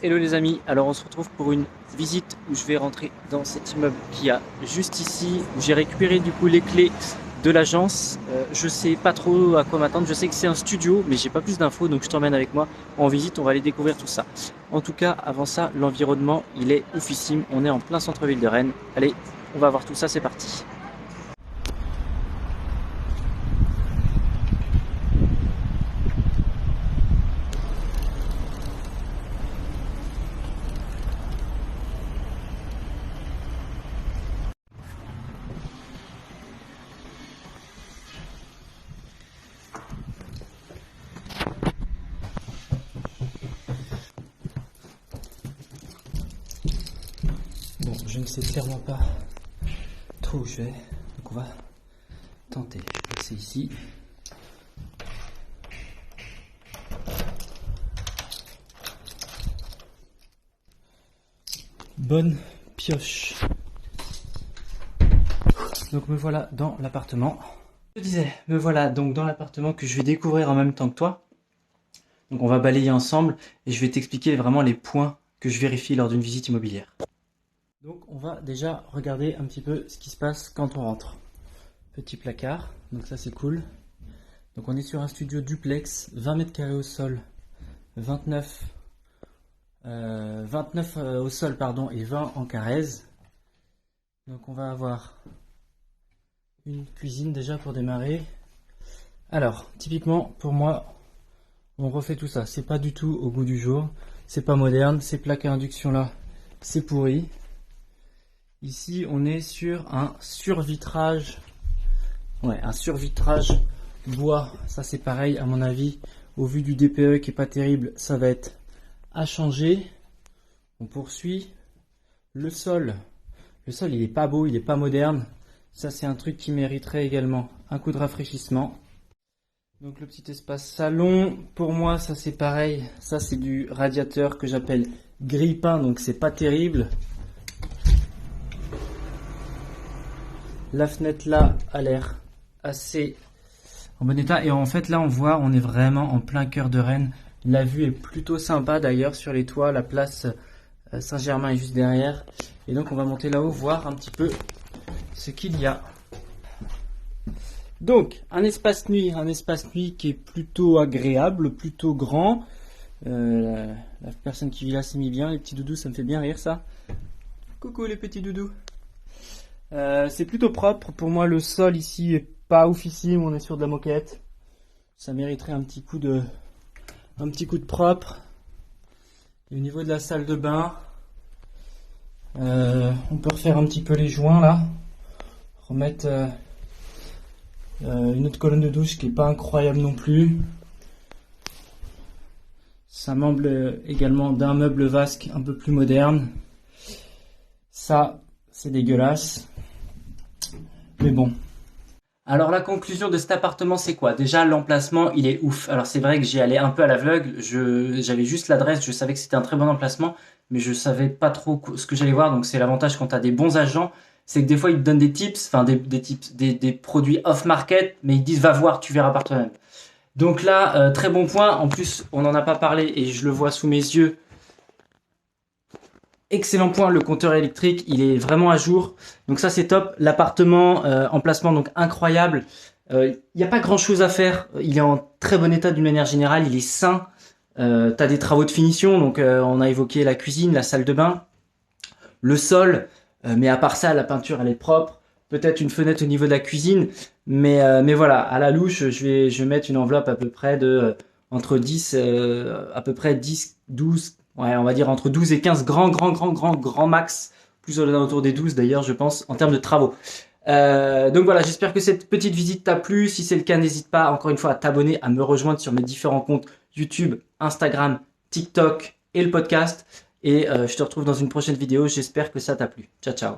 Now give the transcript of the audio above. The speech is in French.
Hello les amis, alors on se retrouve pour une visite où je vais rentrer dans cet immeuble qu'il y a juste ici, où j'ai récupéré du coup les clés de l'agence. Je sais pas trop à quoi m'attendre, je sais que c'est un studio mais j'ai pas plus d'infos, donc je t'emmène avec moi en visite, on va aller découvrir tout ça. En tout cas, avant ça, l'environnement il est oufissime, on est en plein centre-ville de Rennes. Allez, on va voir tout ça, c'est parti. Bon, je ne sais clairement pas trop où je vais, donc on va tenter. Je vais passer ici. Bonne pioche. Donc me voilà dans l'appartement. Je disais, me voilà donc dans l'appartement que je vais découvrir en même temps que toi. Donc on va balayer ensemble et je vais t'expliquer vraiment les points que je vérifie lors d'une visite immobilière. Donc on va déjà regarder un petit peu ce qui se passe quand on rentre. Petit placard, donc ça c'est cool. Donc on est sur un studio duplex, 20 mètres carrés au sol, 29 au sol pardon, et 20 en carrez. Donc on va avoir une cuisine déjà pour démarrer. Alors typiquement pour moi, on refait tout ça, c'est pas du tout au goût du jour, c'est pas moderne, ces plaques à induction là, c'est pourri. Ici on est sur un survitrage, un survitrage bois, ça c'est pareil à mon avis, au vu du DPE qui est pas terrible, ça va être à changer. On poursuit. Le sol il est pas beau, il est pas moderne, ça c'est un truc qui mériterait également un coup de rafraîchissement. Donc le petit espace salon, pour moi ça c'est pareil, ça c'est du radiateur que j'appelle grille-pain, donc c'est pas terrible. La fenêtre là a l'air assez en bon état et en fait là on voit, on est vraiment en plein cœur de Rennes. La vue est plutôt sympa d'ailleurs sur les toits, la place Saint-Germain est juste derrière. Et donc on va monter là-haut voir un petit peu ce qu'il y a. Donc, un espace nuit qui est plutôt agréable, plutôt grand. La personne qui vit là s'est mis bien, les petits doudous, ça me fait bien rire ça. Coucou les petits doudous. C'est plutôt propre, pour moi le sol ici est pas oufissime, on est sur de la moquette. Ça mériterait un petit coup de propre. Et au niveau de la salle de bain, on peut refaire un petit peu les joints là. Remettre une autre colonne de douche qui est pas incroyable non plus. Ça m'emble également d'un meuble vasque un peu plus moderne. Ça, c'est dégueulasse. Mais bon. Alors la conclusion de cet appartement c'est quoi? Déjà l'emplacement il est ouf. Alors c'est vrai que j'y allais un peu à l'aveugle, j'avais juste l'adresse, je savais que c'était un très bon emplacement, mais je savais pas trop ce que j'allais voir, donc c'est l'avantage quand tu as des bons agents, c'est que des fois ils te donnent des tips, enfin des produits off-market, mais ils disent va voir, tu verras par toi-même. Donc là, très bon point, en plus on n'en a pas parlé et je le vois sous mes yeux. Excellent point, le compteur électrique, il est vraiment à jour. Donc ça c'est top. L'appartement, emplacement donc incroyable. Il n'y a pas grand chose à faire. Il est en très bon état d'une manière générale. Il est sain. T'as des travaux de finition. Donc on a évoqué la cuisine, la salle de bain, le sol. Mais à part ça, la peinture elle est propre. Peut-être une fenêtre au niveau de la cuisine. Mais voilà, à la louche, je vais mettre une enveloppe à peu près de entre 10, à peu près 10, 12. Ouais, on va dire entre 12 et 15 grand max, plus autour des 12 d'ailleurs je pense en termes de travaux. Donc voilà, j'espère que cette petite visite t'a plu. Si c'est le cas, n'hésite pas encore une fois à t'abonner, à me rejoindre sur mes différents comptes YouTube, Instagram, TikTok et le podcast. Et je te retrouve dans une prochaine vidéo, j'espère que ça t'a plu. Ciao ciao.